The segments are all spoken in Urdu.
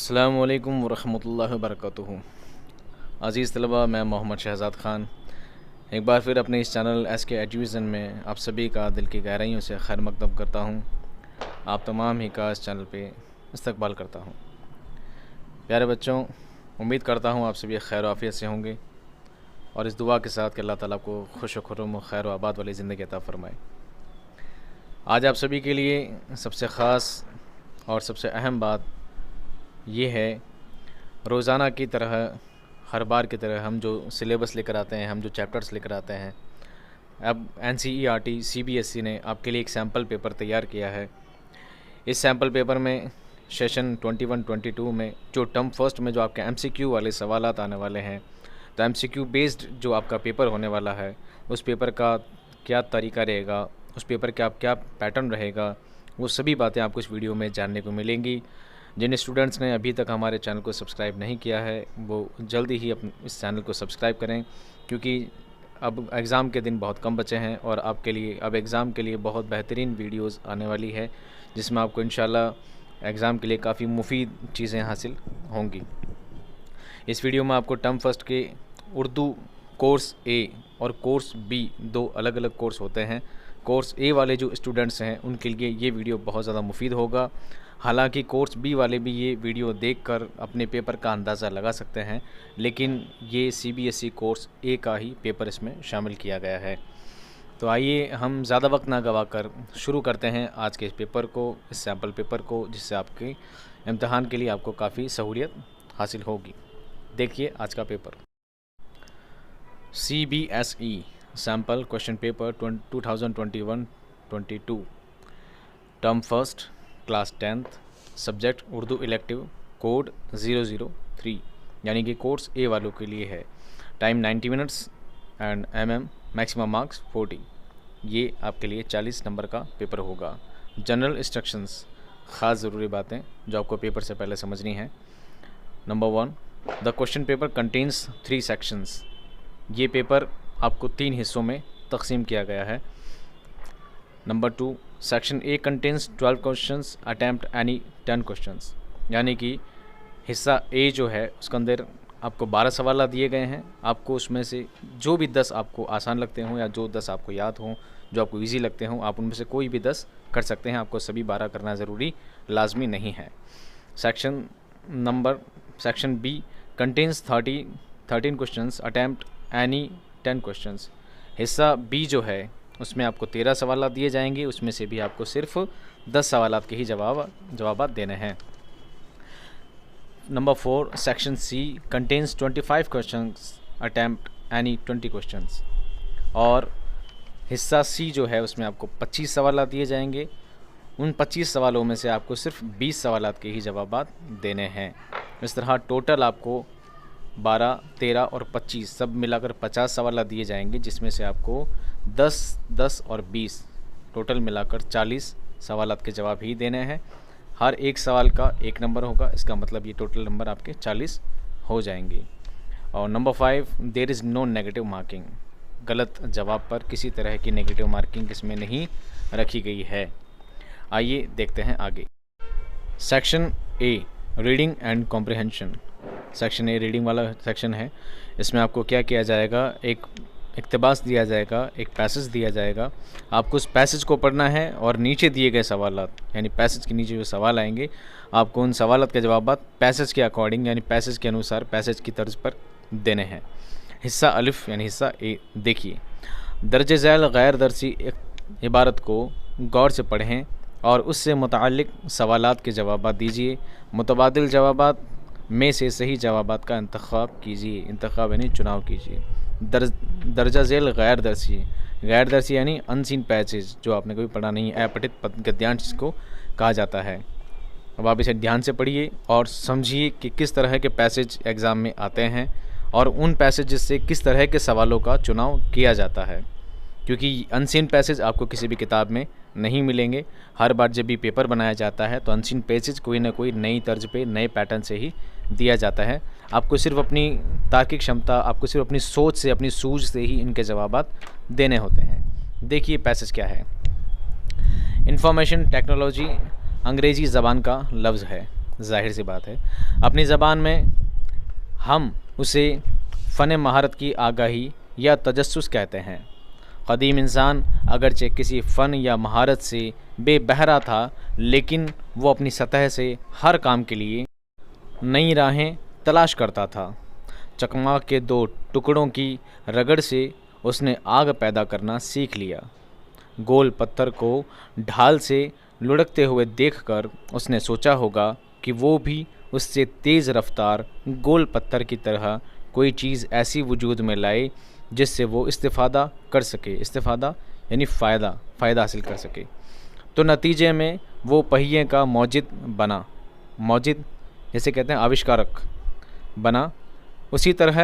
السلام علیکم ورحمۃ اللہ وبرکاتہ۔ عزیز طلباء، میں محمد شہزاد خان ایک بار پھر اپنے اس چینل ایس کے ایجویژن میں آپ سبھی کا دل کی گہرائیوں سے خیر مقدم کرتا ہوں۔ آپ تمام ہی کا اس چینل پہ استقبال کرتا ہوں۔ پیارے بچوں، امید کرتا ہوں آپ سبھی خیر و عافیت سے ہوں گے، اور اس دعا کے ساتھ کہ اللہ تعالیٰ کو خوش و خرم و خیر و آباد والی زندگی عطا فرمائے۔ آج آپ سبھی کے لیے سب سے خاص اور سب سے اہم بات یہ ہے، روزانہ کی طرح ہر بار کی طرح ہم جو سلیبس لے کر آتے ہیں، ہم جو چیپٹرز لے کر آتے ہیں، اب NCERT CBSE نے آپ کے لیے ایک سیمپل پیپر تیار کیا ہے۔ اس سیمپل پیپر میں سیشن 21-22 میں جو ٹرم فرسٹ میں جو آپ کے MCQ والے سوالات آنے والے ہیں، تو MCQ بیسڈ جو آپ کا پیپر ہونے والا ہے، اس پیپر کا کیا طریقہ رہے گا، اس پیپر کا کیا پیٹرن رہے گا، وہ سبھی باتیں آپ کو اس ویڈیو میں جاننے کو ملیں گی۔ جن اسٹوڈنٹس نے ابھی تک ہمارے چینل کو سبسکرائب نہیں کیا ہے، وہ جلدی ہی اس چینل کو سبسکرائب کریں، کیونکہ اب ایگزام کے دن بہت کم بچے ہیں، اور آپ کے لیے اب ایگزام کے لیے بہت بہترین ویڈیوز آنے والی ہے، جس میں آپ کو انشاءاللہ ایگزام کے لیے کافی مفید چیزیں حاصل ہوں گی۔ اس ویڈیو میں آپ کو ٹرم فرسٹ کے اردو کورس A اور کورس B دو الگ الگ کورس ہوتے ہیں۔ کورس A والے جو اسٹوڈنٹس ہیں ان کے لیے یہ ویڈیو بہت زیادہ مفید ہوگا۔ حالانکہ کورس B والے بھی یہ ویڈیو دیکھ کر اپنے پیپر کا اندازہ لگا سکتے ہیں، لیکن یہ CBSE کورس A کا ہی پیپر اس میں شامل کیا گیا ہے۔ تو آئیے ہم زیادہ وقت نہ گوا کر شروع کرتے ہیں آج کے اس پیپر کو، اس سیمپل پیپر کو، جس سے آپ کے امتحان کے لیے آپ کو کافی سہولیت حاصل ہوگی۔ دیکھیے آج کا paper. CBSE sample question paper 2021-22 term first, class 10th، subject Urdu elective, code 003، یعنی کہ کورس A والوں کے لیے ہے۔ Time 90 minutes and maximum marks 40۔ یہ آپ کے لیے 40 نمبر کا پیپر ہوگا۔ جنرل انسٹرکشنز، خاص ضروری باتیں جو آپ کو پیپر سے پہلے سمجھنی ہیں۔ Number 1، the question paper contains 3 sections. یہ پیپر آپ کو 3 حصوں میں تقسیم کیا گیا ہے۔ Number 2، section A contains 12 questions, attempt any 10 questions, یعنی کہ حصہ A جو ہے اس کے اندر آپ کو 12 سوالات دیے گئے ہیں۔ آپ کو اس میں سے جو بھی 10 آپ کو آسان لگتے ہوں، یا جو 10 آپ کو یاد ہوں، جو آپ کو ایزی لگتے ہوں، آپ ان میں سے کوئی بھی 10 کر سکتے ہیں۔ آپ کو سبھی 12 کرنا ضروری لازمی نہیں ہے۔ Section B contains 13 questions, attempt any 10 questions. حصہ B جو ہے اس میں آپ کو 13 سوالات دیے جائیں گے، اس میں سے بھی آپ کو صرف 10 سوالات کے ہی جوابات دینے ہیں۔ Number 4، section C contains 25 questions, attempt any 20 questions, اور حصہ C جو ہے اس میں آپ کو 25 سوالات دیے جائیں گے۔ ان 25 سوالوں میں سے آپ کو صرف 20 سوالات کے ہی جوابات دینے ہیں۔ اس طرح ٹوٹل آپ کو 12، 13 اور 25 سب ملا کر 50 سوالات دیے جائیں گے، جس میں سے آپ کو 10، 10 اور 20 ٹوٹل ملا کر 40 سوالات کے جواب ہی دینے ہیں۔ ہر ایک سوال کا 1 نمبر ہوگا، اس کا مطلب یہ ٹوٹل نمبر آپ کے 40 ہو جائیں گے۔ اور نمبر 5، دیر از نو نیگیٹو مارکنگ۔ غلط جواب پر کسی طرح کی نیگیٹو مارکنگ اس میں نہیں رکھی گئی ہے۔ آئیے دیکھتے ہیں آگے۔ Section A، reading and comprehension. Section A reading والا سیکشن ہے۔ اس میں آپ کو کیا کیا جائے گا، ایک اقتباس دیا جائے گا، ایک پیسج دیا جائے گا۔ آپ کو اس پیسج کو پڑھنا ہے، اور نیچے دیے گئے سوالات، یعنی پیسج کے نیچے جو سوال آئیں گے، آپ کو ان سوالات کے جوابات پیسج کے اکارڈنگ، یعنی پیسج کے انوسار، پیسج کی طرز پر دینے ہیں۔ حصہ الف یعنی حصہ A، دیکھیے، درج ذیل غیر درسی عبارت کو غور سے پڑھیں اور اس سے متعلق سوالات کے جوابات دیجیے۔ متبادل جوابات میں سے صحیح جوابات کا انتخاب کیجیے۔ انتخاب یعنی چناؤ کیجیے۔ درجہ ذیل غیر درسی یعنی ان سین پیسیج، جو آپ نے کبھی پڑھا نہیں، اپٹھت گدیانش کو کہا جاتا ہے۔ اب آپ اسے دھیان سے پڑھیے اور سمجھیے کہ کس طرح کے پیسیج ایگزام میں آتے ہیں، اور ان پیسیجز سے کس طرح کے سوالوں کا چناؤ کیا جاتا ہے، کیونکہ ان سین پیسیج آپ کو کسی بھی کتاب میں نہیں ملیں گے۔ ہر بار جب بھی پیپر بنایا جاتا ہے تو ان سین پیسیج کوئی نہ کوئی نئی طرز پہ، نئے پیٹرن سے ہی دیا جاتا ہے۔ آپ کو صرف اپنی تارکک شمتا، آپ کو صرف اپنی سوچ سے، اپنی سوجھ سے ہی ان کے جوابات دینے ہوتے ہیں۔ دیکھیے پیسیج کیا ہے۔ انفارمیشن ٹیکنالوجی انگریزی زبان کا لفظ ہے۔ ظاہر سی بات ہے. اپنی زبان میں ہم اسے فن مہارت کی آگاہی یا تجسس کہتے ہیں. قدیم انسان اگرچہ کسی فن یا مہارت سے بے بہرا تھا، لیکن وہ اپنی سطح سے ہر کام کے لیے نئی راہیں تلاش کرتا تھا. چکماک کے 2 ٹکڑوں کی رگڑ سے اس نے آگ پیدا کرنا سیکھ لیا. گول پتھر کو ڈھال سے لڑکتے ہوئے دیکھ کر اس نے سوچا ہوگا کہ وہ بھی اس سے تیز رفتار گول پتھر کی طرح کوئی چیز ایسی وجود میں لائے جس سے وہ استفادہ کر سکے. استفادہ یعنی فائدہ حاصل کر سکے. تو نتیجے میں وہ پہیے کا موجد بنا. موجد جیسے کہتے ہیں آوشکارک بنا. اسی طرح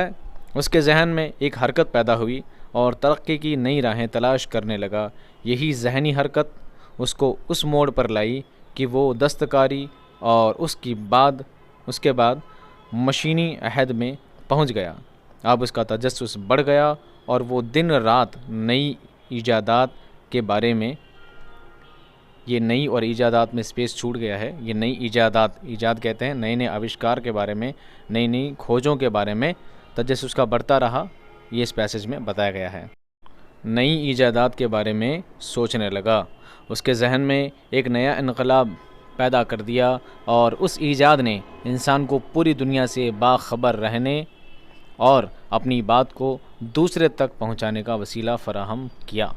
اس کے ذہن میں ایک حرکت پیدا ہوئی اور ترقی کی نئی راہیں تلاش کرنے لگا. یہی ذہنی حرکت اس کو اس موڑ پر لائی کہ وہ دستکاری اور اس کے بعد مشینی عہد میں پہنچ گیا. اب اس کا تجسس بڑھ گیا اور وہ دن رات نئی ایجادات کے بارے میں، یہ نئی اور ایجادات میں اسپیس چھوٹ گیا ہے، یہ نئی ایجاد کہتے ہیں نئے آوشکار کے بارے میں، نئی کھوجوں کے بارے میں تجسس کا بڑھتا رہا. یہ اس پیسج میں بتایا گیا ہے. نئی ایجادات کے بارے میں سوچنے لگا. اس کے ذہن میں ایک نیا انقلاب پیدا کر دیا اور اس ایجاد نے انسان کو پوری دنیا سے باخبر رہنے اور اپنی بات کو دوسرے تک پہنچانے کا وسیلہ فراہم کیا.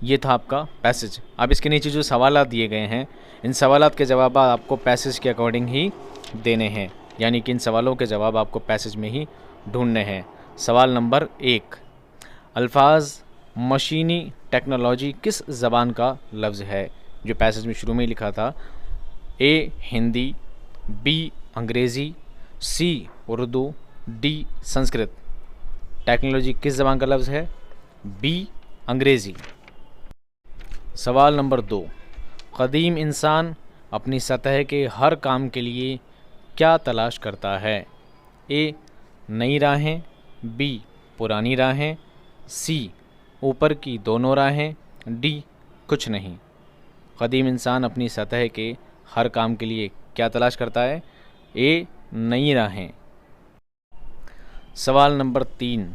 یہ تھا آپ کا پیسج. اب اس کے نیچے جو سوالات دیے گئے ہیں، ان سوالات کے جوابات آپ کو پیسج کے اکارڈنگ ہی دینے ہیں، یعنی کہ ان سوالوں کے جواب آپ کو پیسج میں ہی ڈھونڈنے ہیں. سوال نمبر 1، الفاظ مشینی ٹیکنالوجی کس زبان کا لفظ ہے؟ جو پیسج میں شروع میں ہی لکھا تھا، اے ہندی، بی انگریزی، سی اردو، ڈی سنسکرت. ٹیکنالوجی کس زبان کا لفظ ہے؟ بی انگریزی. سوال نمبر 2، قدیم انسان اپنی سطح کے ہر کام کے لیے کیا تلاش کرتا ہے؟ اے نئی راہیں، بی پرانی راہیں، سی اوپر کی دونوں راہیں، ڈی کچھ نہیں. قدیم انسان اپنی سطح کے ہر کام کے لیے کیا تلاش کرتا ہے؟ اے نئی راہیں. سوال نمبر 3،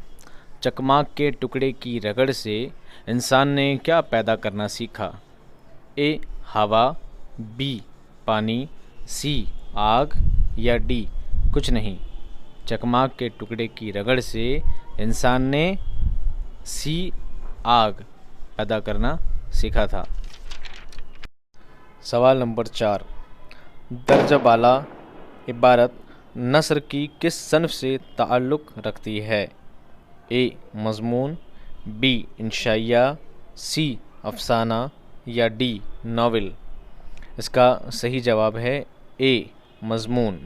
چکماک کے ٹکڑے کی رگڑ سے انسان نے کیا پیدا کرنا سیکھا؟ اے ہوا، بی پانی، سی آگ یا ڈی کچھ نہیں. چکماک کے ٹکڑے کی رگڑ سے انسان نے سی آگ پیدا کرنا سیکھا تھا. سوال نمبر 4، درجہ بالا عبارت نثر کی کس صنف سے تعلق رکھتی ہے؟ اے مضمون، بی انشائیہ، سی افسانہ یا ڈی ناول. اس کا صحیح جواب ہے اے مضمون.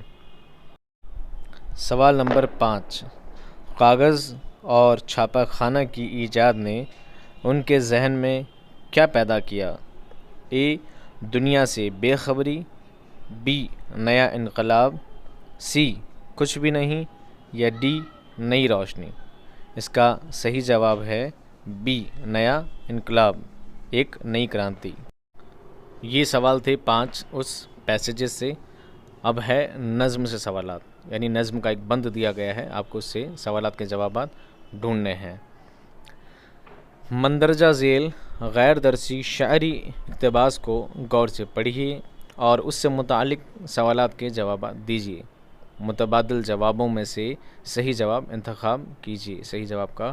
سوال نمبر 5، کاغذ اور چھاپہ خانہ کی ایجاد نے ان کے ذہن میں کیا پیدا کیا؟ اے دنیا سے بے خبری، بی نیا انقلاب، سی کچھ بھی نہیں یا ڈی نئی روشنی. اس کا صحیح جواب ہے بی نیا انقلاب، ایک نئی کرانتی. یہ سوال تھے 5 اس پیسیجز سے. اب ہے نظم سے سوالات، یعنی نظم کا ایک بند دیا گیا ہے، آپ کو اس سے سوالات کے جوابات ڈھونڈنے ہیں. مندرجہ ذیل غیر درسی شعری اقتباس کو غور سے پڑھیے اور اس سے متعلق سوالات کے جوابات دیجیے. متبادل جوابوں میں سے صحیح جواب انتخاب کیجیے، صحیح جواب کا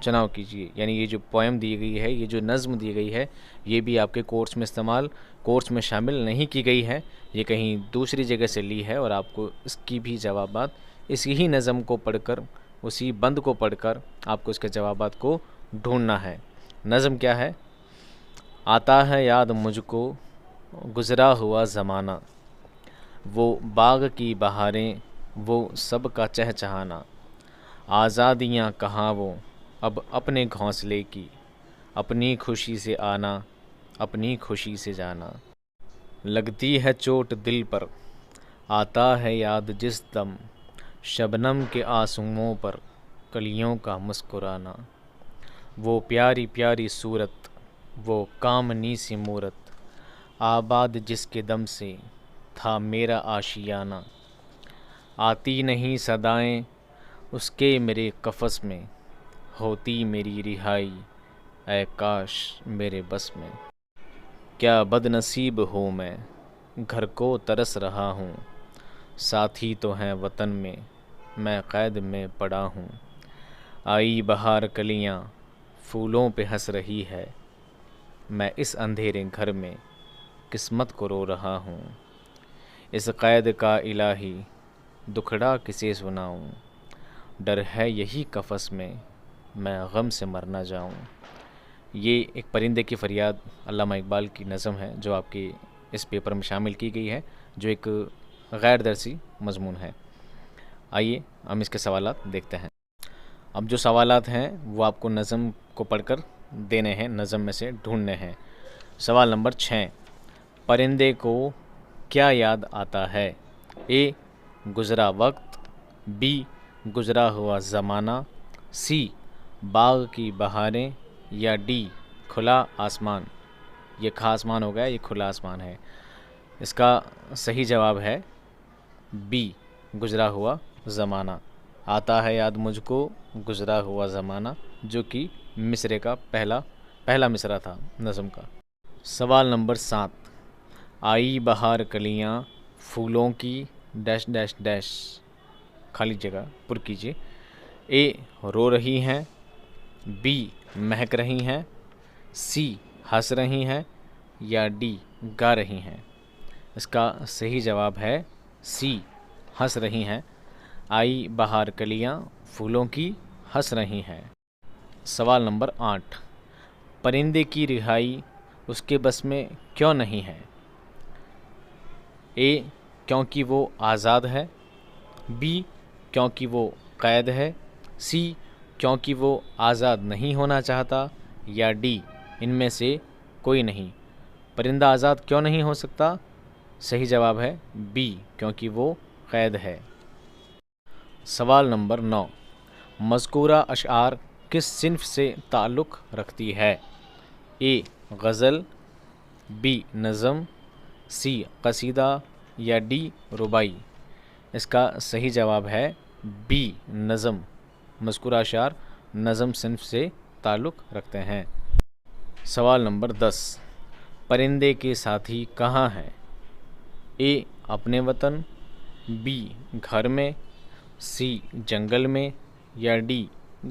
چناؤ کیجیے. یعنی یہ جو پوئم دی گئی ہے، یہ جو نظم دی گئی ہے، یہ بھی آپ کے کورس میں شامل نہیں کی گئی ہے، یہ کہیں دوسری جگہ سے لی ہے اور آپ کو اس کی بھی جوابات اسی ہی نظم کو پڑھ کر، اسی بند کو پڑھ کر آپ کو اس کے جوابات کو ڈھونڈنا ہے. نظم کیا ہے؟ آتا ہے یاد مجھ کو گزرا ہوا زمانہ، وہ باغ کی بہاریں، وہ سب کا چہچہانا، آزادیاں کہاں وہ اب اپنے گھونسلے کی، اپنی خوشی سے آنا، اپنی خوشی سے جانا. لگتی ہے چوٹ دل پر، آتا ہے یاد جس دم، شبنم کے آنسوؤں پر کلیوں کا مسکرانا. وہ پیاری پیاری صورت، وہ کامنی سی مورت، آباد جس کے دم سے تھا میرا آشیانہ، آتی نہیں صدائیں اس کے میرے قفس میں، ہوتی میری رہائی اے کاش میرے بس میں۔ کیا بد نصیب ہوں میں، گھر کو ترس رہا ہوں، ساتھی تو ہیں وطن میں قید میں پڑا ہوں۔ آئی بہار کلیاں پھولوں پہ ہنس رہی ہے، میں اس اندھیرے گھر میں قسمت کو رو رہا ہوں۔ اس قید کا الہی دکھڑا کسے سناؤں، ڈر ہے یہی قفس میں غم سے مر نہ جاؤں۔ یہ ایک پرندے کی فریاد علامہ اقبال کی نظم ہے جو آپ کے اس پیپر میں شامل کی گئی ہے، جو ایک غیر درسی مضمون ہے۔ آئیے ہم اس کے سوالات دیکھتے ہیں۔ اب جو سوالات ہیں وہ آپ کو نظم کو پڑھ کر دینے ہیں، نظم میں سے ڈھونڈنے ہیں۔ سوال نمبر 6، پرندے کو کیا یاد آتا ہے؟ اے گزرا وقت، بی گزرا ہوا زمانہ، سی باغ کی بہاریں، یا ڈی کھلا آسمان۔ یہ کھا آسمان ہو گیا، یہ کھلا آسمان ہے۔ اس کا صحیح جواب ہے بی گزرا ہوا زمانہ۔ آتا ہے یاد مجھ کو گزرا ہوا زمانہ، جو کہ مصرے کا پہلا مصرع تھا نظم کا۔ سوال نمبر 7، آئی بہار کلیاں پھولوں کی ڈیش ڈیش ڈیش، خالی جگہ پر کیجیے۔ اے رو رہی ہیں، بی مہک رہی ہیں، سی ہنس رہی ہیں، یا ڈی گا رہی ہیں۔ اس کا صحیح جواب ہے سی ہنس رہی ہیں۔ آئی بہار کلیاں پھولوں کی ہنس رہی ہیں۔ سوال نمبر 8، پرندے کی رہائی اس کے بس میں کیوں نہیں ہے؟ اے کیونکہ وہ آزاد ہے، بی کیونکہ وہ قید ہے، سی کیونکہ وہ آزاد نہیں ہونا چاہتا، یا ڈی ان میں سے کوئی نہیں۔ پرندہ آزاد کیوں نہیں ہو سکتا؟ صحیح جواب ہے بی کیونکہ وہ قید ہے۔ سوال نمبر 9، مذکورہ اشعار کس صنف سے تعلق رکھتی ہے؟ اے غزل، بی نظم، سی قصیدہ، یا ڈی ربائی۔ اس کا صحیح جواب ہے بی نظم۔ مذکورہ اشعار نظم صنف سے تعلق رکھتے ہیں۔ سوال نمبر 10، پرندے کے ساتھی کہاں ہیں؟ اے اپنے وطن، بی گھر میں، سی جنگل میں، یا ڈی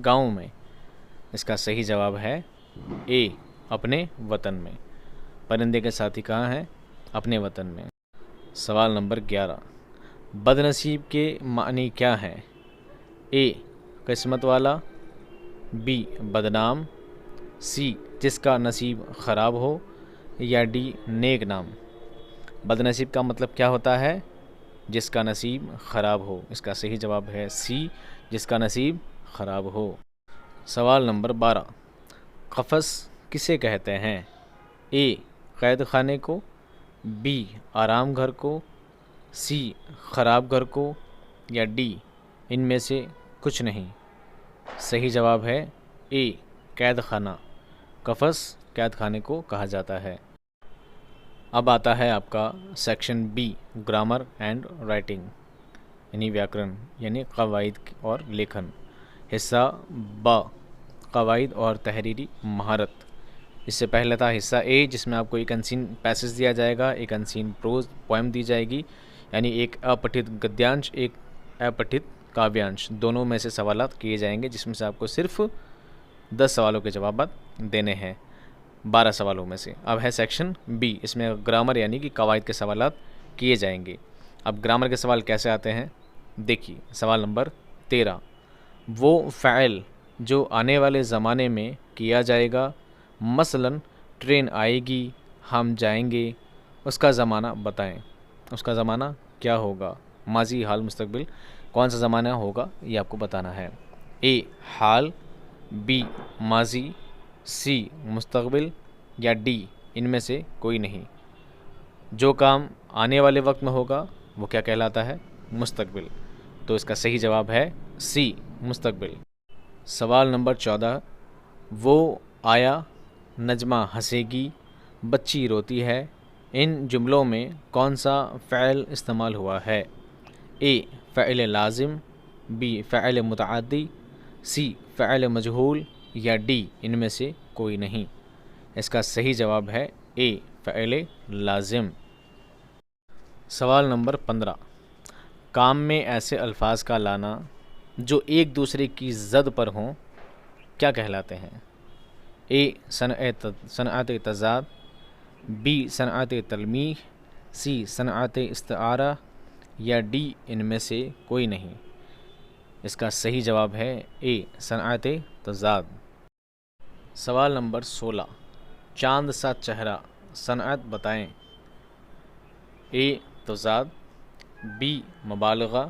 گاؤں میں۔ اس کا صحیح جواب ہے اے اپنے وطن میں۔ پرندے کے ساتھی کہاں ہیں؟ اپنے وطن میں۔ سوال نمبر 11، بد نصیب کے معنی کیا ہیں؟ اے قسمت والا، بی بدنام، سی جس کا نصیب خراب ہو، یا ڈی نیک نام۔ بد نصیب کا مطلب کیا ہوتا ہے؟ جس کا نصیب خراب ہو۔ اس کا صحیح جواب ہے سی جس کا نصیب خراب ہو۔ سوال نمبر 12، قفس کسے کہتے ہیں؟ اے قید خانے کو، بی آرام گھر کو، سی خراب گھر کو، یا ڈی ان میں سے کچھ نہیں۔ صحیح جواب ہے اے قید خانہ۔ قفس قید خانے کو کہا جاتا ہے۔ اب آتا ہے آپ کا section B, grammar and writing, یعنی ویاکرن، یعنی قواعد اور لیکھن۔ حصہ با، قواعد اور تحریری مہارت۔ اس سے پہلے تھا حصہ اے، جس میں آپ کو ایک انسین پیسج دیا جائے گا، ایک انسین پروز پوئم دی جائے گی، یعنی ایک اپٹھت گدیانش، ایک اپٹھت کاویانش، دونوں میں سے سوالات کیے جائیں گے، جس میں سے آپ کو صرف 10 سوالوں کے جوابات دینے ہیں 12 سوالوں میں سے۔ اب ہے سیکشن بی، اس میں گرامر یعنی کہ قواعد کے سوالات کیے جائیں گے۔ اب گرامر کے سوال کیسے آتے ہیں دیکھیے۔ سوال نمبر 13، وہ فعل جو آنے والے زمانے میں کیا جائے گا، مثلاً ٹرین آئے گی، ہم جائیں گے، اس کا زمانہ بتائیں۔ اس کا زمانہ کیا ہوگا؟ ماضی، حال، مستقبل، کون سا زمانہ ہوگا یہ آپ کو بتانا ہے۔ اے حال، بی ماضی، سی مستقبل، یا ڈی ان میں سے کوئی نہیں۔ جو کام آنے والے وقت میں ہوگا وہ کیا کہلاتا ہے؟ مستقبل۔ تو اس کا صحیح جواب ہے سی مستقبل۔ سوال نمبر 14، وہ آیا، نجمہ ہنسے گی، بچی روتی ہے، ان جملوں میں کون سا فعل استعمال ہوا ہے؟ اے فعل لازم، بی فعل متعدی، سی فعل مجہول، یا ڈی ان میں سے کوئی نہیں؟ اس کا صحیح جواب ہے اے فعل لازم۔ سوال نمبر 15، کام میں ایسے الفاظ کا لانا جو ایک دوسرے کی ضد پر ہوں کیا کہلاتے ہیں؟ اے صنعت تضاد، بی صنعت تلمیح، سی صنعت استعارہ، یا ڈی ان میں سے کوئی نہیں؟ اس کا صحیح جواب ہے اے صنعت تضاد۔ سوال نمبر 16، چاند سا چہرہ صنعت بتائیں۔ اے تضاد، بی مبالغہ،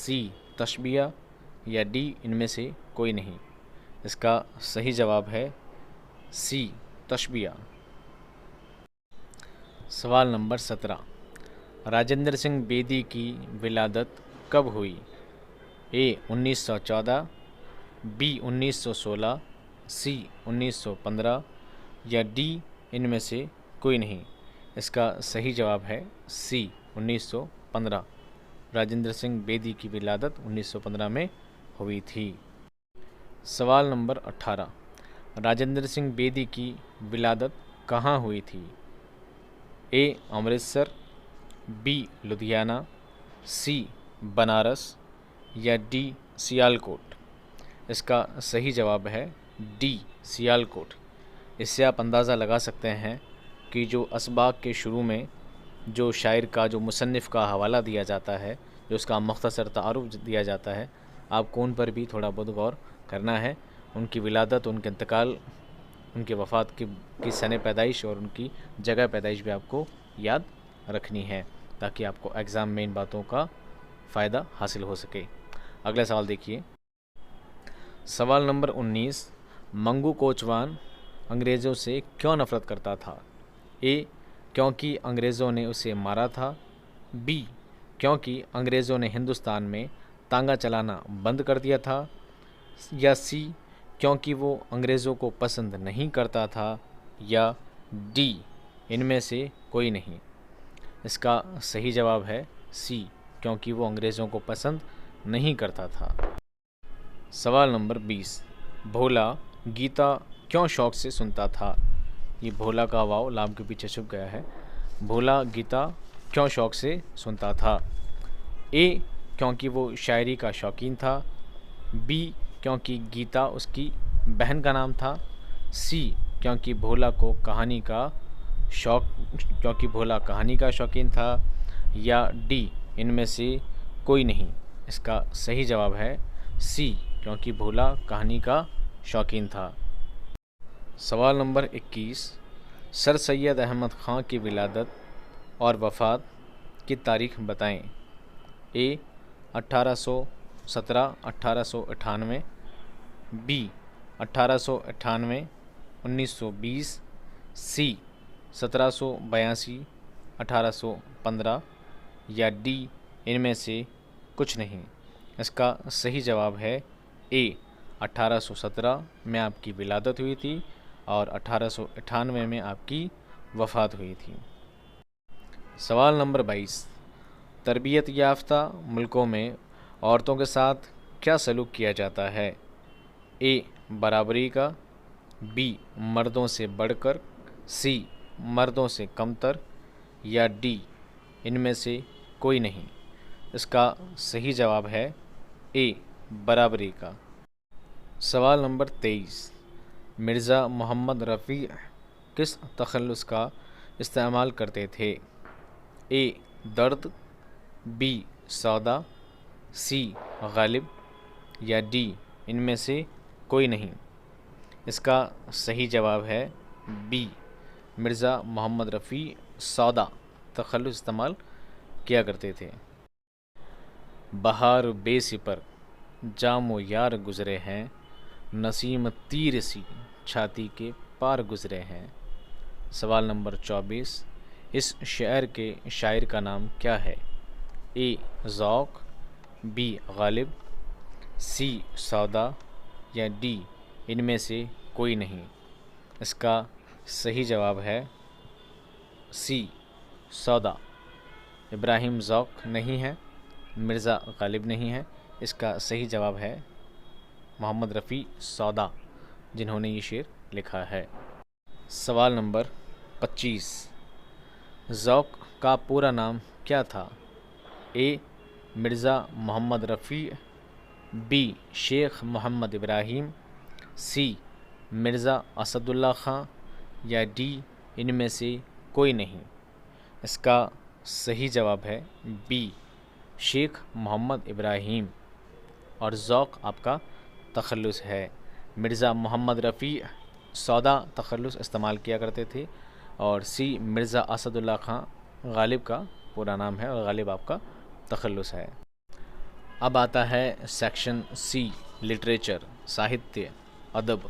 سی تشبیہ، یا ڈی ان میں سے کوئی نہیں؟ اس کا صحیح جواب ہے سی تشبیہ۔ سوال نمبر 17، راجندر سنگھ بیدی کی ولادت کب ہوئی؟ اے 1914، بی 1916، سی 1915، یا ڈی ان میں سے کوئی نہیں؟ اس کا صحیح جواب ہے سی 1915۔ راجندر سنگھ بیدی کی ولادت 1915 میں ہوئی تھی۔ سوال نمبر 18، راجندر سنگھ بیدی کی ولادت کہاں ہوئی تھی؟ اے امرتسر، بی لدھیانہ، سی بنارس، یا ڈی سیالکوٹ؟ اس کا صحیح جواب ہے ڈی سیالکوٹ۔ اس سے آپ اندازہ لگا سکتے ہیں کہ جو اسباق کے شروع میں جو شاعر کا جو مصنف کا حوالہ دیا جاتا ہے، جو اس کا مختصر تعارف دیا جاتا ہے، آپ کو ان پر بھی تھوڑا بہت غور کرنا ہے۔ ان کی ولادت، ان کے انتقال، ان کے وفات کی سن پیدائش اور ان کی جگہ پیدائش بھی آپ کو یاد رکھنی ہے، تاکہ آپ کو ایگزام میں ان باتوں کا فائدہ حاصل ہو سکے۔ اگلا سوال دیکھیے، سوال نمبر 19، منگو کوچوان انگریزوں سے کیوں نفرت کرتا تھا؟ اے کیونکہ انگریزوں نے اسے مارا تھا، بی کیونکہ انگریزوں نے ہندوستان میں تانگا چلانا بند کر دیا تھا، یا سی کیونکہ وہ انگریزوں کو پسند نہیں کرتا تھا، یا ڈی ان میں سے کوئی نہیں؟ اس کا صحیح جواب ہے سی کیونکہ وہ انگریزوں کو پسند نہیں کرتا تھا۔ سوال نمبر 20، بھولا گیتا کیوں شوق سے سنتا تھا؟ یہ بھولا کا واو لام کے پیچھے چھپ گیا ہے۔ بھولا گیتا کیوں شوق سے سنتا تھا؟ اے کیونکہ وہ شاعری کا شوقین تھا، بی کیونکہ گیتا اس کی بہن کا نام تھا، سی کیونکہ بھولا کہانی کا شوقین تھا، یا ڈی ان میں سے کوئی نہیں؟ اس کا صحیح جواب ہے سی کیونکہ بھولا کہانی کا شوقین تھا۔ سوال نمبر 21، سر سید احمد خان کی ولادت اور وفات کی تاریخ بتائیں۔ اے 1817 1898، بی 1898 1920، سی 1782 1815، یا ڈی ان میں سے کچھ نہیں؟ اس کا صحیح جواب ہے اے 1817 میں آپ کی ولادت ہوئی تھی اور 1898 میں آپ کی وفات ہوئی تھی۔ سوال نمبر 22، تربیت یافتہ ملکوں میں عورتوں کے ساتھ کیا سلوک کیا جاتا ہے؟ اے برابری کا، بی مردوں سے بڑھ کر، سی مردوں سے کمتر، یا ڈی ان میں سے کوئی نہیں؟ اس کا صحیح جواب ہے اے برابری کا۔ سوال نمبر 23، مرزا محمد رفیع کس تخلص کا استعمال کرتے تھے؟ اے درد، بی سودا، سی غالب، یا ڈی ان میں سے کوئی نہیں؟ اس کا صحیح جواب ہے بی مرزا محمد رفیع سودا تخلص استعمال کیا کرتے تھے۔ بہار بے سپر جام و یار گزرے ہیں، نسیم تیر سی چھاتی کے پار گزرے ہیں۔ سوال نمبر 24، اس شعر کے شاعر کا نام کیا ہے؟ اے ذوق، بی غالب، سی سودا، یا ڈی ان میں سے کوئی نہیں؟ اس کا صحیح جواب ہے سی سودا۔ ابراہیم ذوق نہیں ہے، مرزا غالب نہیں ہے، اس کا صحیح جواب ہے محمد رفیع سودا، جنہوں نے یہ شعر لکھا ہے۔ سوال نمبر 25، ذوق کا پورا نام کیا تھا؟ اے مرزا محمد رفیع، بی شیخ محمد ابراہیم، سی مرزا اسد اللہ خان، یا ڈی ان میں سے کوئی نہیں۔ اس کا صحیح جواب ہے بی شیخ محمد ابراہیم، اور ذوق آپ کا تخلص ہے۔ مرزا محمد رفیع سودا تخلص استعمال کیا کرتے تھے، اور سی مرزا اسد اللہ خان غالب کا پورا نام ہے، اور غالب آپ کا تخلص ہے۔ اب آتا ہے سیکشن سی لٹریچر، ساہتیہ، ادب۔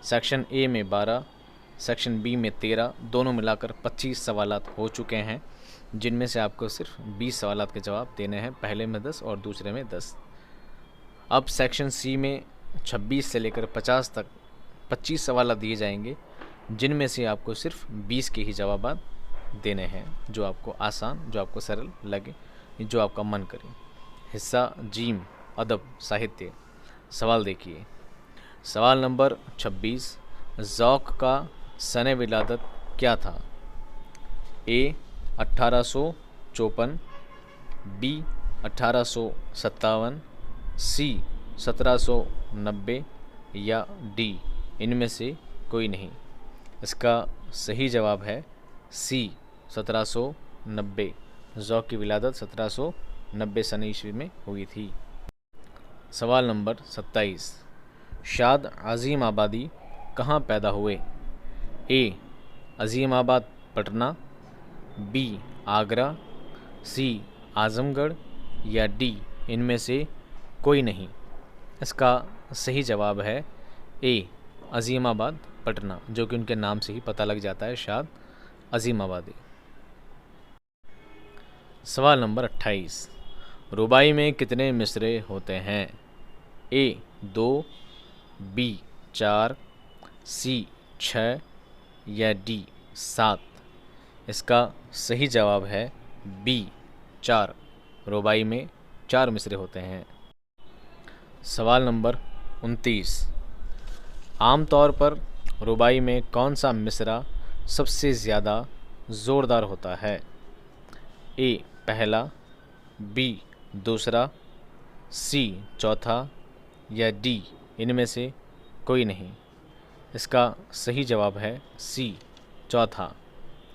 سیکشن اے میں 12، سیکشن بی میں 13، دونوں ملا کر 25 سوالات ہو چکے ہیں، جن میں سے آپ کو صرف 20 سوالات کے جواب دینے ہیں، پہلے میں 10 اور دوسرے میں 10۔ اب سیکشن سی میں 26 سے لے کر 50 تک 25 سوالات دیے جائیں گے، جن میں سے آپ کو صرف 20 کے ہی جوابات دینے ہیں، جو آپ کو آسان، جو آپ کو سرل لگے، جو آپ کا من کرے۔ حصہ جیم، ادب، ساہتیہ۔ سوال دیکھیے، سوال نمبر 26، ذوق کا سن ولادت کیا تھا؟ اے 1854، بی 1857، سی 1790، یا ڈی ان میں سے کوئی نہیں۔ اس کا صحیح جواب ہے سی 1790۔ ذوق کی ولادت 1790 سن عیسوی میں ہوئی تھی۔ سوال نمبر 27، شاد عظیم آبادی کہاں پیدا ہوئے؟ اے عظیم آباد پٹنہ، بی آگرہ، سی اعظم گڑھ، یا ڈی ان میں سے کوئی نہیں۔ اس کا صحیح جواب ہے اے عظیم آباد پٹنہ، جو کہ ان کے نام سے ہی پتہ لگ جاتا ہے، شاد عظیم آبادی۔ سوال نمبر 28، رباعی میں کتنے مصرعے ہوتے ہیں؟ اے 2، بی 4، سی 6، یا ڈی 7۔ اس کا صحیح جواب ہے بی 4۔ رباعی میں 4 مصرعے ہوتے ہیں۔ سوال نمبر 29، عام طور پر رباعی میں کون سا مصرعہ سب سے زیادہ زوردار ہوتا ہے؟ اے پہلا، بی دوسرا، سی چوتھا، یا ڈی ان میں سے کوئی نہیں۔ اس کا صحیح جواب ہے سی چوتھا۔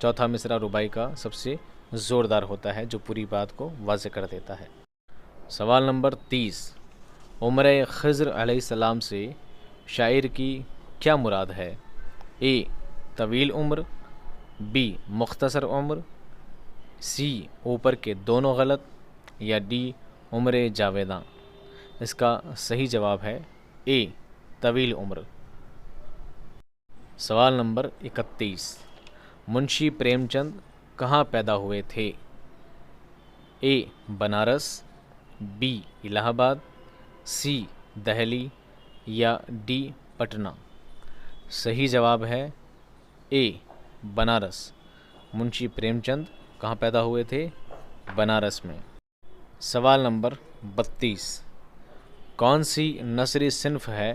چوتھا مصرعہ رباعی کا سب سے زوردار ہوتا ہے، جو پوری بات کو واضح کر دیتا ہے۔ سوال نمبر 30، عمر خضر علیہ السلام سے شاعر کی کیا مراد ہے؟ اے طویل عمر، بی مختصر عمر، سی اوپر کے دونوں غلط، یا ڈی عمر جاویداں۔ اس کا صحیح جواب ہے اے طویل عمر۔ سوال نمبر 31، منشی پریم چند کہاں پیدا ہوئے تھے؟ اے بنارس، بی الہ آباد، سی دہلی، یا ڈی پٹنہ۔ صحیح جواب ہے اے بنارس۔ منشی پریم چند کہاں پیدا ہوئے تھے؟ بنارس میں۔ سوال نمبر 32، کون سی نثری صنف ہے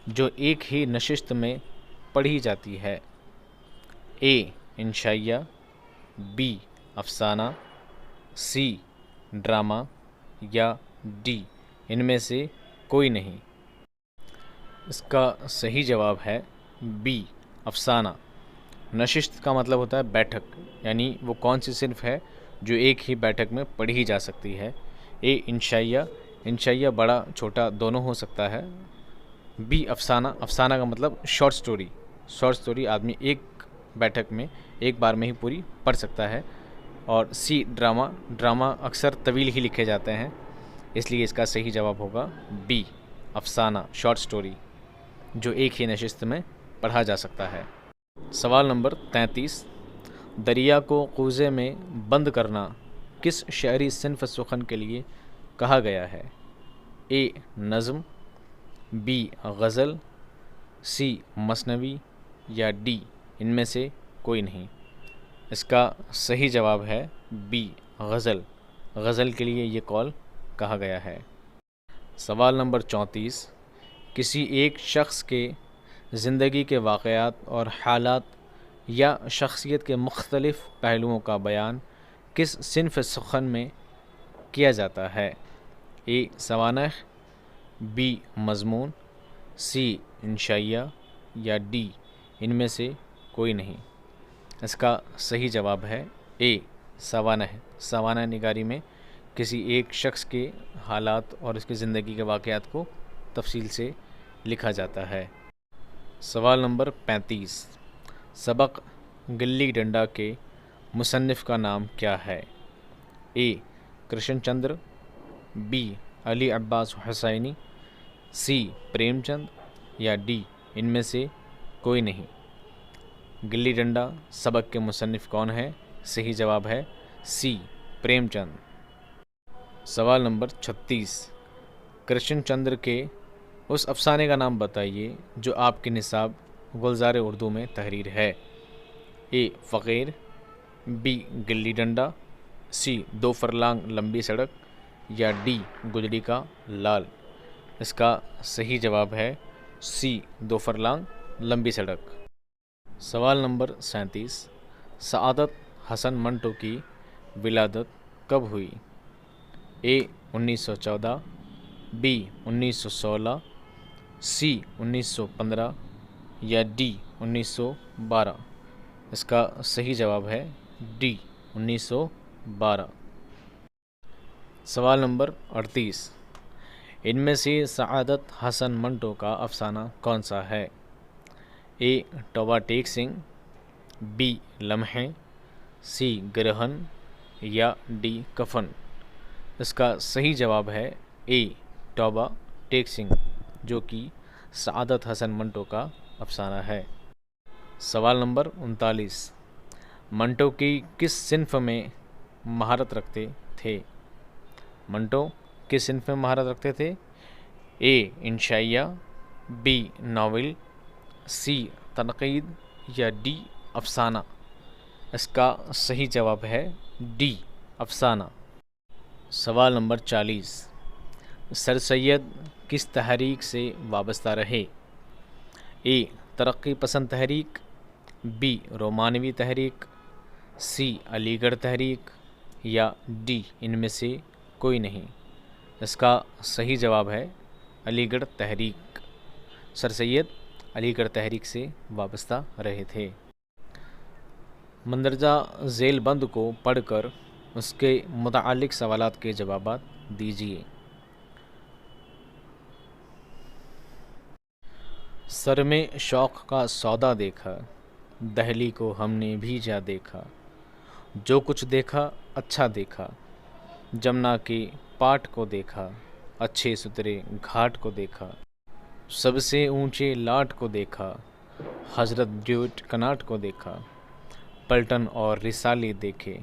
جو ایک ہی نشست میں پڑھی جاتی ہے؟ اے انشائیہ، بی افسانہ، سی ڈرامہ، یا ڈی ان میں سے کوئی نہیں۔ اس کا صحیح جواب ہے بی افسانہ۔ نشست کا مطلب ہوتا ہے بیٹھک، یعنی وہ کون سی صنف ہے جو ایک ہی بیٹھک میں پڑھی جا سکتی ہے۔ اے انشائیہ، انشائیہ بڑا چھوٹا دونوں ہو سکتا ہے۔ بی افسانہ، افسانہ کا مطلب شارٹ سٹوری، شارٹ سٹوری آدمی ایک بیٹھک میں ایک بار میں ہی پوری پڑھ سکتا ہے۔ اور سی ڈرامہ، ڈرامہ اکثر طویل ہی لکھے جاتے ہیں، اس لیے اس کا صحیح جواب ہوگا بی افسانہ، شارٹ سٹوری جو ایک ہی نشست میں پڑھا جا سکتا ہے۔ سوال نمبر 33، دریا کو کوزے میں بند کرنا کس شعری صنف سخن کے لیے کہا گیا ہے؟ اے نظم، بی غزل، سی مثنوی، یا ڈی ان میں سے کوئی نہیں۔ اس کا صحیح جواب ہے بی غزل. غزل کے لیے یہ قول کہا گیا ہے. سوال نمبر 34. کسی ایک شخص کے زندگی کے واقعات اور حالات یا شخصیت کے مختلف پہلوؤں کا بیان کس صنف سخن میں کیا جاتا ہے؟ اے سوانح، بی مضمون، سی انشائیہ یا ڈی ان میں سے کوئی نہیں. اس کا صحیح جواب ہے اے سوانح. سوانح نگاری میں کسی ایک شخص کے حالات اور اس کی زندگی کے واقعات کو تفصیل سے لکھا جاتا ہے. سوال نمبر 35. سبق گلی ڈنڈا کے مصنف کا نام کیا ہے؟ اے کرشن چندر، بی علی عباس حسینی، سی پریم چند یا ڈی ان میں سے کوئی نہیں. گلی ڈنڈا سبق کے مصنف کون ہے؟ صحیح جواب ہے سی پریم چند. سوال نمبر 36. کرشن چندر کے اس افسانے کا نام بتائیے جو آپ کے نصاب گلزار اردو میں تحریر ہے. اے فقیر، be gilli danda, C 2 furlong لمبی سڑک یا ڈی گجری کا لال. اس کا صحیح جواب ہے سی 2 فرلانگ لمبی سڑک. سوال نمبر 37. سعادت حسن منٹو کی ولادت کب ہوئی؟ اے 1914، بی 1916، سی 1915 یا ڈی 1912. اس کا صحیح جواب ہے ڈی 1912. سوال نمبر 38. ان میں سے سعادت حسن منٹو کا افسانہ کون سا ہے؟ اے توبہ ٹیک سنگھ، بی لمحے، سی گرہن یا ڈی کفن. اس کا صحیح جواب ہے اے توبہ ٹیک سنگھ جو کہ سعادت حسن منٹو کا افسانہ ہے. سوال نمبر 39. منٹو کی کس صنف میں مہارت رکھتے تھے؟ منٹو کس صنف میں مہارت رکھتے تھے؟ اے انشائیہ، بی ناول، سی تنقید یا ڈی افسانہ. اس کا صحیح جواب ہے ڈی افسانہ. سوال نمبر 40. سر سید کس تحریک سے وابستہ رہے؟ اے ترقی پسند تحریک، بی رومانوی تحریک، سی علی گڑھ تحریک یا ڈی ان میں سے کوئی نہیں. اس کا صحیح جواب ہے علی گڑھ تحریک. سر سید علی گڑھ تحریک سے وابستہ رہے تھے. مندرجہ ذیل بند کو پڑھ کر اس کے متعلق سوالات کے جوابات دیجیے. سر میں شوق کا سودا دیکھا، دہلی کو ہم نے بھی جا دیکھا، جو کچھ دیکھا اچھا دیکھا، جمنا کے پاٹ کو دیکھا، اچھے ستھرے گھاٹ کو دیکھا، سب سے اونچے لاٹ کو دیکھا، حضرت ڈیوٹ کناٹ کو دیکھا، پلٹن اور رسالے دیکھے،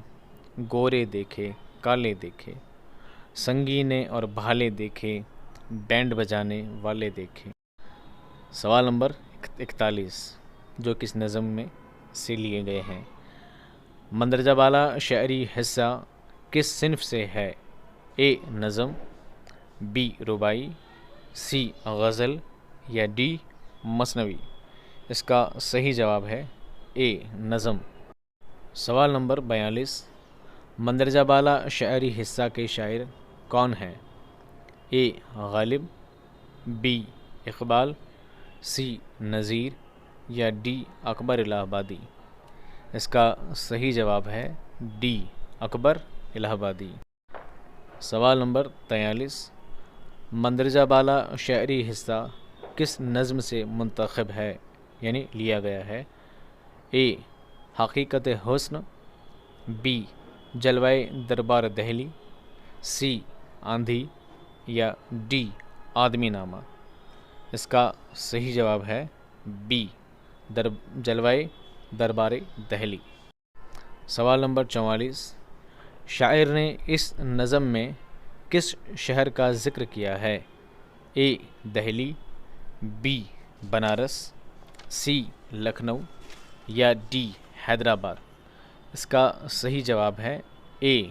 گورے دیکھے کالے دیکھے، سنگینے اور بھالے دیکھے، بینڈ بجانے والے دیکھے. سوال نمبر 41 جو کس نظم میں سے لیے گئے ہیں؟ مندرجہ بالا شعری حصہ کس صنف سے ہے؟ اے نظم، بی رباعی، سی غزل یا ڈی مثنوی. اس کا صحیح جواب ہے اے نظم. سوال نمبر 42. مندرجہ بالا شعری حصہ کے شاعر کون ہیں؟ اے غالب، بی اقبال، سی نذیر یا ڈی اکبر الہ آبادی. اس کا صحیح جواب ہے ڈی اکبر الہ آبادی. سوال نمبر 43. مندرجہ بالا شعری حصہ کس نظم سے منتخب ہے یعنی لیا گیا ہے؟ اے حقیقت حسن، بی جلوہ دربار دہلی، سی آندھی یا ڈی آدمی نامہ. اس کا صحیح جواب ہے بی جلوہ دربار دہلی. سوال نمبر 44. شاعر نے اس نظم میں کس شہر کا ذکر کیا ہے؟ اے دہلی، بی بنارس، سی لکھنؤ یا ڈی حیدرآباد. اس کا صحیح جواب ہے اے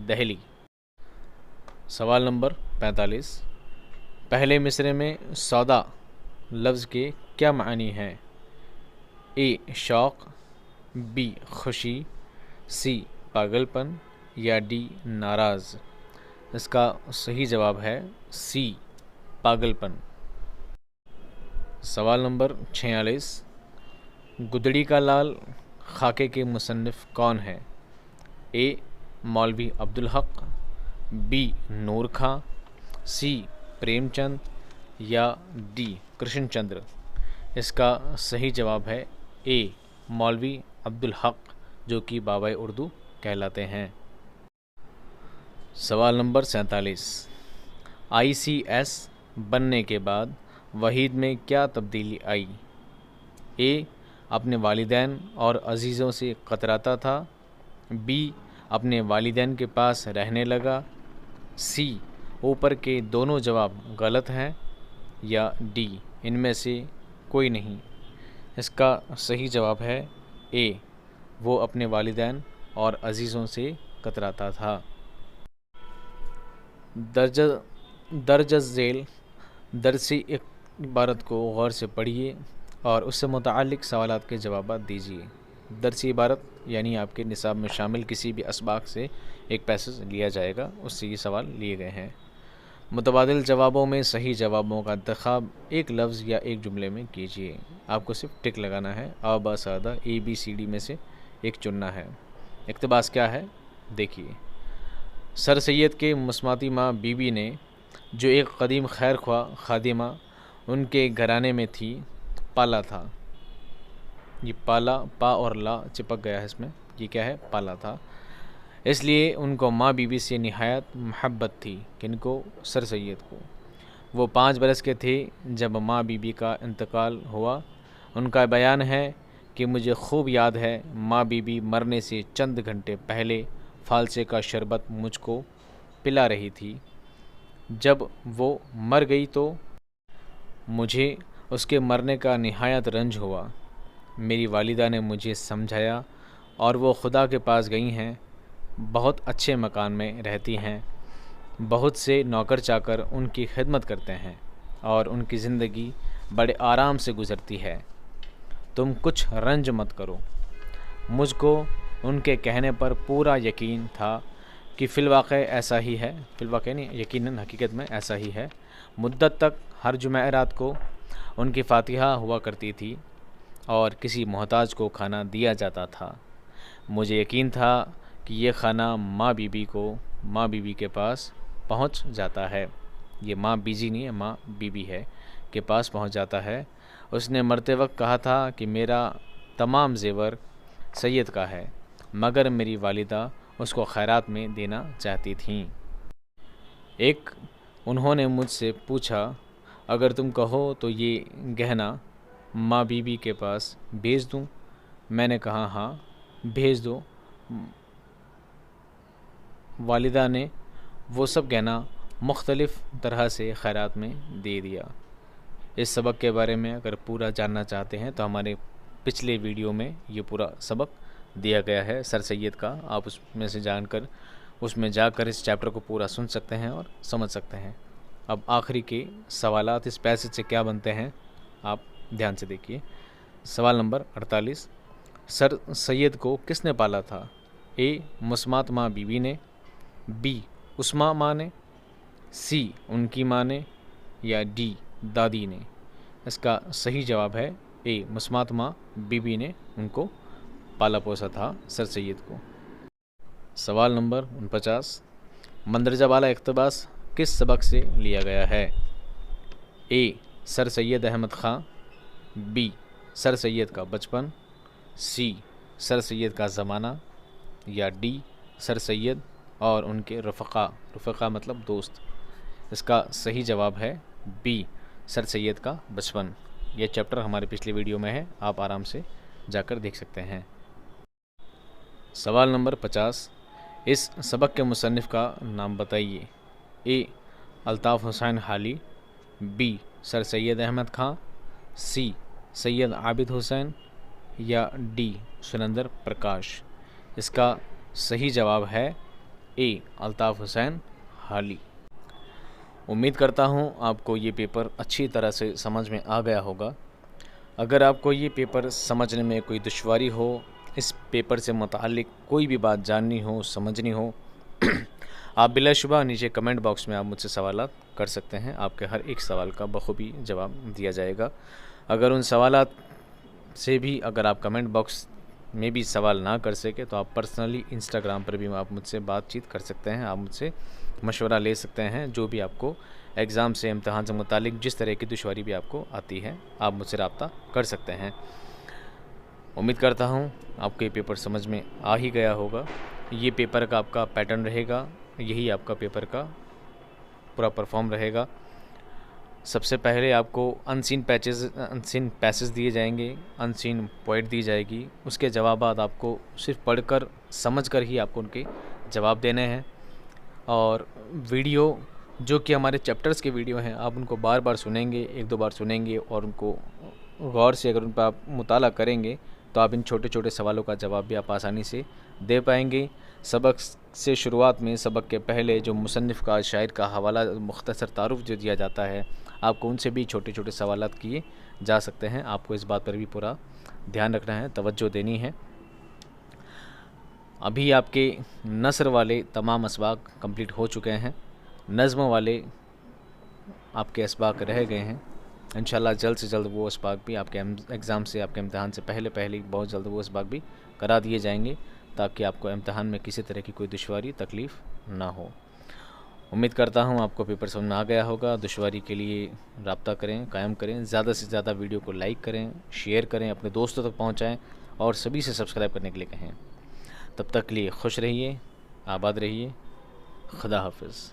دہلی۔ سوال نمبر 45، پہلے مصرعے میں سودا لفظ کے کیا معنی ہیں؟ اے شوق، بی خوشی، سی پاگل پن یا ڈی ناراض؟ اس کا صحیح جواب ہے سی پاگل پن۔ سوال نمبر 46، گدڑی کا لال خاکے کے مصنف کون ہیں؟ اے مولوی عبدالحق، بی نور خاں، سی پریم چند یا ڈی کرشن چندر؟ اس کا صحیح جواب ہے اے مولوی عبدالحق، جو کہ بابائے اردو کہلاتے ہیں۔ سوال نمبر 47، آئی سی ایس بننے کے بعد وحید میں کیا تبدیلی آئی؟ اے اپنے والدین اور عزیزوں سے کتراتا تھا، بی اپنے والدین کے پاس رہنے لگا، سی اوپر کے دونوں جواب غلط ہیں یا ڈی ان میں سے کوئی نہیں؟ اس کا صحیح جواب ہے اے وہ اپنے والدین اور عزیزوں سے کتراتا تھا۔ درج ذیل درسی عبارت کو غور سے پڑھیے اور اس سے متعلق سوالات کے جوابات دیجیے۔ درسی عبارت یعنی آپ کے نصاب میں شامل کسی بھی اسباق سے ایک پیسج لیا جائے گا، اس سے یہ سوال لیے گئے ہیں۔ متبادل جوابوں میں صحیح جوابوں کا انتخاب ایک لفظ یا ایک جملے میں کیجیے۔ آپ کو صرف ٹک لگانا ہے، آ با سادہ اے بی سی ڈی میں سے ایک چننا ہے۔ اقتباس کیا ہے دیکھیے، سر سید کے مسماتی ماں بی بی نے، جو ایک قدیم خیر خواہ خادمہ ان کے گھرانے میں تھی، پالا تھا۔ یہ پالا پا اور لا چپک گیا ہے اس میں، یہ کیا ہے پالا تھا، اس لیے ان کو ماں بی بی سے نہایت محبت تھی۔ کن کو؟ سر سید کو۔ وہ 5 برس کے تھے جب ماں بی بی کا انتقال ہوا۔ ان کا بیان ہے کہ مجھے خوب یاد ہے ماں بی بی مرنے سے چند گھنٹے پہلے فالسے کا شربت مجھ کو پلا رہی تھی۔ جب وہ مر گئی تو مجھے اس کے مرنے کا نہایت رنج ہوا۔ میری والدہ نے مجھے سمجھایا اور وہ خدا کے پاس گئی ہیں، بہت اچھے مکان میں رہتی ہیں، بہت سے نوکر چاکر ان کی خدمت کرتے ہیں اور ان کی زندگی بڑے آرام سے گزرتی ہے۔ تم کچھ رنج مت کرو۔ مجھ کو ان کے کہنے پر پورا یقین تھا کہ فی الواقع ایسا ہی ہے، فی الواقع نہیں یقیناً حقیقت میں ایسا ہی ہے۔ مدت تک ہر جمعرات کو ان کی فاتحہ ہوا کرتی تھی اور کسی محتاج کو کھانا دیا جاتا تھا۔ مجھے یقین تھا کہ یہ کھانا ماں بی بی کے پاس پہنچ جاتا ہے۔ یہ ماں بیجی نہیں ہے، ماں بی بی ہے کے پاس پہنچ جاتا ہے۔ اس نے مرتے وقت کہا تھا کہ میرا تمام زیور سید کا ہے، مگر میری والدہ اس کو خیرات میں دینا چاہتی تھیں۔ ایک انہوں نے مجھ سے پوچھا، اگر تم کہو تو یہ گہنا ماں بی بی کے پاس بھیج دوں؟ میں نے کہا ہاں بھیج دو۔ والدہ نے وہ سب گہنا مختلف طرح سے خیرات میں دے دیا۔ اس سبق کے بارے میں اگر پورا جاننا چاہتے ہیں تو ہمارے پچھلے ویڈیو میں یہ پورا سبق دیا گیا ہے سر سید کا، آپ اس میں سے اس میں جا کر اس چیپٹر کو پورا سن سکتے ہیں اور سمجھ سکتے ہیں۔ اب آخری کے سوالات اس پیسج سے کیا بنتے ہیں آپ دھیان سے دیکھیے۔ سوال نمبر 48، سر سید کو کس نے پالا تھا؟ اے مسمات ماں بی بی نے، بی عثما ماں نے، سی ان کی ماں نے یا ڈی دادی نے؟ اس کا صحیح جواب ہے اے مسمات ماں بی بی نے ان کو پالا پوسا تھا سر سید کو۔ سوال نمبر 49، مندرجہ بالا اقتباس کس سبق سے لیا گیا ہے؟ اے سر سید احمد خاں، بی سر سید کا بچپن، سی سر سید کا زمانہ یا ڈی سر سید اور ان کے رفقا مطلب دوست؟ اس کا صحیح جواب ہے بی سر سید کا بچپن۔ یہ چیپٹر ہمارے پچھلے ویڈیو میں ہے، آپ آرام سے جا کر دیکھ سکتے ہیں۔ سوال نمبر 50، اس سبق کے مصنف کا نام بتائیے۔ اے الطاف حسین حالی، بی سر سید احمد خاں، سی سید عابد حسین یا ڈی سریندر پرکاش؟ اس کا صحیح جواب ہے اے الطاف حسین حالی۔ امید کرتا ہوں آپ کو یہ پیپر اچھی طرح سے سمجھ میں آ گیا ہوگا۔ اگر آپ کو یہ پیپر سمجھنے میں کوئی دشواری ہو، اس پیپر سے متعلق کوئی بھی بات جاننی ہو، سمجھنی ہو، آپ بلا شبہ نیچے کمنٹ باکس میں آپ مجھ سے سوالات کر سکتے ہیں۔ آپ کے ہر ایک سوال کا بخوبی جواب دیا جائے گا۔ اگر ان سوالات سے بھی اگر آپ کمنٹ باکس میں بھی سوال نہ کر سکے تو آپ پرسنلی انسٹاگرام پر بھی آپ مجھ سے بات چیت کر سکتے ہیں، آپ مجھ سے مشورہ لے سکتے ہیں۔ جو بھی آپ کو ایگزام سے، امتحان سے متعلق جس طرح کی دشواری بھی آپ کو آتی ہے، آپ مجھ سے رابطہ کر سکتے ہیں۔ امید کرتا ہوں آپ کو یہ پیپر سمجھ میں آ ہی گیا ہوگا۔ یہ پیپر کا آپ کا پیٹرن رہے گا، یہی آپ کا پیپر کا پورا پرفارم رہے گا۔ سب سے پہلے آپ کو انسین پیسز دیے جائیں گے، انسین پوائنٹ دی جائے گی، اس کے جوابات آپ کو صرف پڑھ کر سمجھ کر ہی آپ کو ان کے جواب دینے ہیں۔ اور ویڈیو جو کہ ہمارے چیپٹرز کے ویڈیو ہیں، آپ ان کو بار بار سنیں گے، ایک دو بار سنیں گے، اور ان کو غور سے اگر ان پہ آپ مطالعہ کریں گے تو آپ ان چھوٹے چھوٹے سوالوں کا جواب بھی آپ آسانی سے دے پائیں گے۔ سبق سے شروعات میں، سبق کے پہلے جو مصنف کا، شاعر کا حوالہ، مختصر تعارف جو دیا جاتا ہے، آپ کو ان سے بھی چھوٹے چھوٹے سوالات کیے جا سکتے ہیں۔ آپ کو اس بات پر بھی پورا دھیان رکھنا ہے، توجہ دینی ہے۔ ابھی آپ کے نثر والے تمام اسباق کمپلیٹ ہو چکے ہیں، نظم والے آپ کے اسباق رہ گئے ہیں۔ انشاءاللہ جلد سے جلد وہ اسباق بھی آپ کے ایگزام سے، آپ کے امتحان سے پہلے بہت جلد وہ اسباق بھی کرا دیے جائیں گے، تاکہ آپ کو امتحان میں کسی طرح کی کوئی دشواری، تکلیف نہ ہو۔ امید کرتا ہوں آپ کو پیپر سمجھ میں آ گیا ہوگا۔ دشواری کے لیے رابطہ کریں، قائم کریں، زیادہ سے زیادہ ویڈیو کو لائک کریں، شیئر کریں، اپنے دوستوں تک پہنچائیں، اور سبھی سے سبسکرائب کرنے کے لیے کہیں۔ تب تک کے لیے خوش رہیے، آباد رہیے، خدا حافظ۔